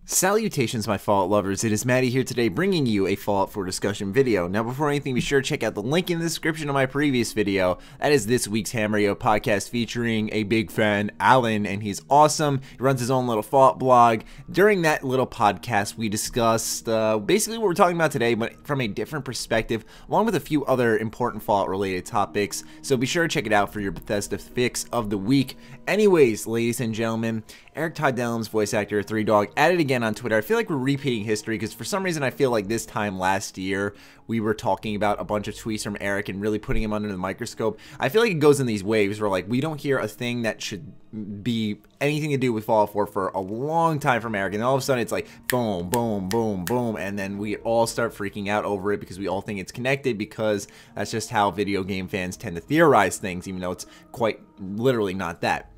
Salutations, my Fallout lovers. It is Matty here today bringing you a Fallout 4 discussion video. Now, before anything, be sure to check out the link in the description of my previous video. That is this week's Hamrio podcast featuring a big fan, Alan, and he's awesome. He runs his own little Fallout blog. During that little podcast, we discussed basically what we're talking about today, but from a different perspective, along with a few other important Fallout-related topics. So be sure to check it out for your Bethesda fix of the week. Anyways, ladies and gentlemen, Eric Tydellum's voice actor, 3Dog, at it again on Twitter. I feel like we're repeating history because for some reason I feel like this time last year we were talking about a bunch of tweets from Eric and really putting him under the microscope. I feel like it goes in these waves where like we don't hear a thing that should be anything to do with Fallout 4 for a long time from Eric, and all of a sudden it's like boom, boom, boom, boom, and then we all start freaking out over it because we all think it's connected, because that's just how video game fans tend to theorize things, even though it's quite literally not that.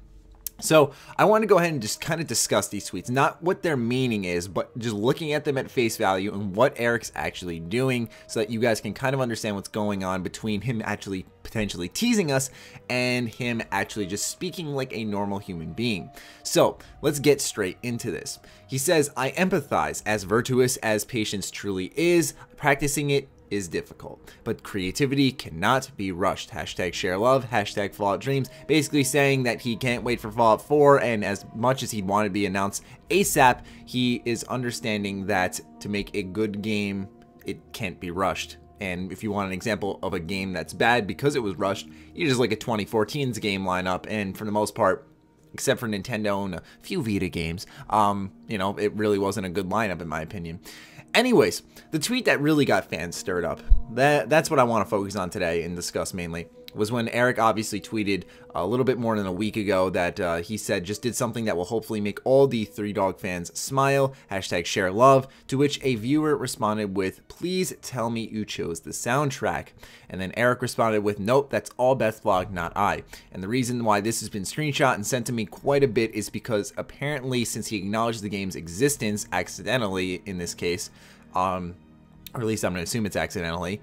So I want to go ahead and just kind of discuss these tweets, not what their meaning is, but just looking at them at face value and what Eric's actually doing, so that you guys can kind of understand what's going on between him actually potentially teasing us and him actually just speaking like a normal human being. So let's get straight into this. He says, "I empathize. As virtuous as patience truly is, practicing it is difficult, but creativity cannot be rushed. Hashtag share love, hashtag Fallout dreams." Basically saying that he can't wait for Fallout 4, and as much as he'd want to be announced ASAP, he is understanding that to make a good game, it can't be rushed. And if you want an example of a game that's bad because it was rushed, you just look at 2014's game lineup, and for the most part, except for Nintendo and a few Vita games, you know, it really wasn't a good lineup in my opinion. Anyways, the tweet that really got fans stirred up, that's what I want to focus on today and discuss mainly, was when Eric obviously tweeted a little bit more than a week ago that he said just did something that will hopefully make all the 3Dog fans smile, hashtag share love, to which a viewer responded with, "Please tell me you chose the soundtrack." And then Eric responded with, "Nope, that's all Beth vlog, not I." And the reason why this has been screenshot and sent to me quite a bit is because apparently since he acknowledged the game's existence accidentally in this case, or at least I'm going to assume it's accidentally,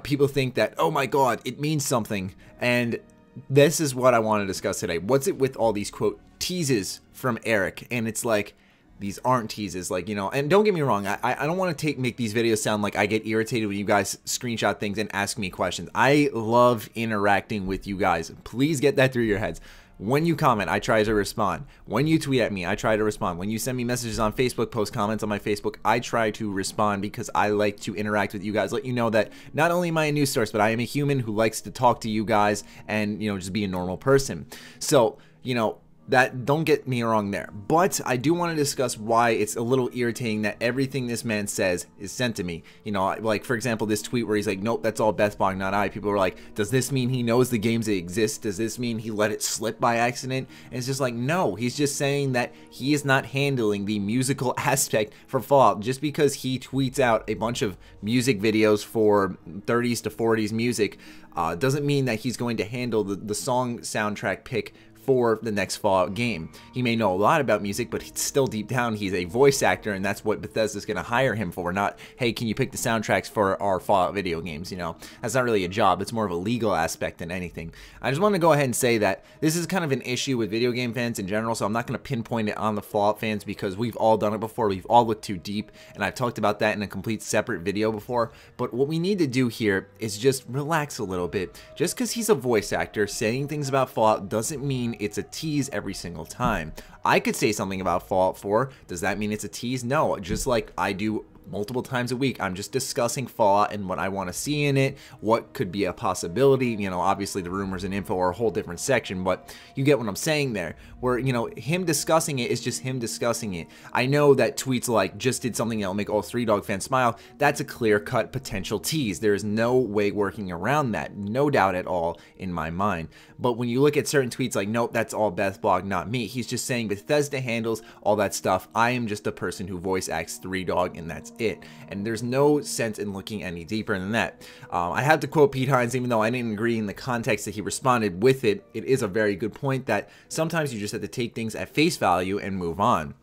people think that, oh my god, it means something. And this is what I want to discuss today. What's it with all these, quote, teases from Eric? And it's like, these aren't teases, like, you know, and don't get me wrong, I don't want to make these videos sound like I get irritated when you guys screenshot things and ask me questions. I love interacting with you guys. Please get that through your heads. When you comment, I try to respond. When you tweet at me, I try to respond. When you send me messages on Facebook, post comments on my Facebook, I try to respond because I like to interact with you guys. Let you know that not only am I a news source, but I am a human who likes to talk to you guys and, you know, just be a normal person. So, you know, that, don't get me wrong there, but I do want to discuss why it's a little irritating that everything this man says is sent to me. You know, like for example, this tweet where he's like, "Nope, that's all Beth vlog, not I." People are like, does this mean he knows the games exist? Does this mean he let it slip by accident? And it's just like, no, he's just saying that he is not handling the musical aspect for Fallout. Just because he tweets out a bunch of music videos for 30s to 40s music doesn't mean that he's going to handle the song soundtrack pick for the next Fallout game. He may know a lot about music, but still deep down he's a voice actor, and that's what Bethesda's going to hire him for, not, hey, can you pick the soundtracks for our Fallout video games, you know? That's not really a job, it's more of a legal aspect than anything. I just want to go ahead and say that this is kind of an issue with video game fans in general, so I'm not going to pinpoint it on the Fallout fans because we've all done it before, we've all looked too deep, and I've talked about that in a complete separate video before. But what we need to do here is just relax a little bit. Just because he's a voice actor saying things about Fallout doesn't mean it's a tease every single time. I could say something about Fallout 4. Does that mean it's a tease? No, just like I do multiple times a week. I'm just discussing Fallout and what I want to see in it, what could be a possibility. You know, obviously the rumors and info are a whole different section, but you get what I'm saying there, where, you know, him discussing it is just him discussing it. I know that tweets like, "just did something that'll make all 3Dog fans smile," that's a clear-cut potential tease. There is no way working around that, no doubt at all in my mind. But when you look at certain tweets like, "Nope, that's all Beth vlog, not me," he's just saying Bethesda handles all that stuff. I am just a person who voice acts 3Dog, and that's it. And there's no sense in looking any deeper than that. I had to quote Pete Hines, even though I didn't agree in the context that he responded with it. It is a very good point that sometimes you just have to take things at face value and move on.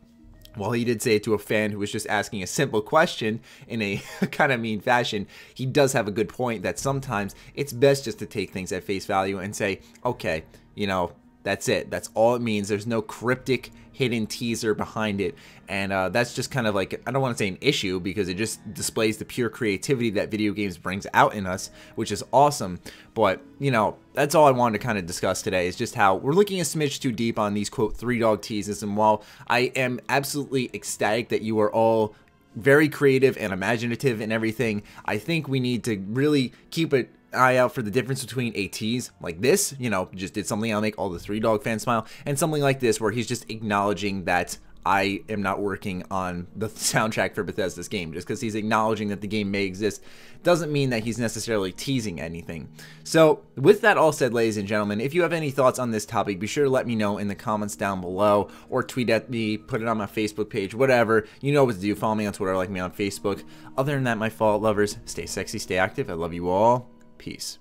While he did say it to a fan who was just asking a simple question in a kind of mean fashion, he does have a good point that sometimes it's best just to take things at face value and say, okay, you know, That's it. That's all it means. There's no cryptic hidden teaser behind it, and that's just kind of like, I don't want to say an issue, because it just displays the pure creativity that video games brings out in us, which is awesome. But you know, that's all I wanted to kind of discuss today, is just how we're looking a smidge too deep on these quote 3-dog teases. And while I am absolutely ecstatic that you are all very creative and imaginative and everything, I think we need to really keep an eye out for the difference between a tease like this, you know, just did something I'll make all the 3-dog fans smile, and something like this where he's just acknowledging that I am not working on the soundtrack for Bethesda's game. Just because he's acknowledging that the game may exist doesn't mean that he's necessarily teasing anything. So with that all said, ladies and gentlemen, if you have any thoughts on this topic, be sure to let me know in the comments down below, or tweet at me, put it on my Facebook page, whatever. You know what to do. Follow me on Twitter, like me on Facebook. Other than that, my Fallout lovers, stay sexy, stay active. I love you all. Peace.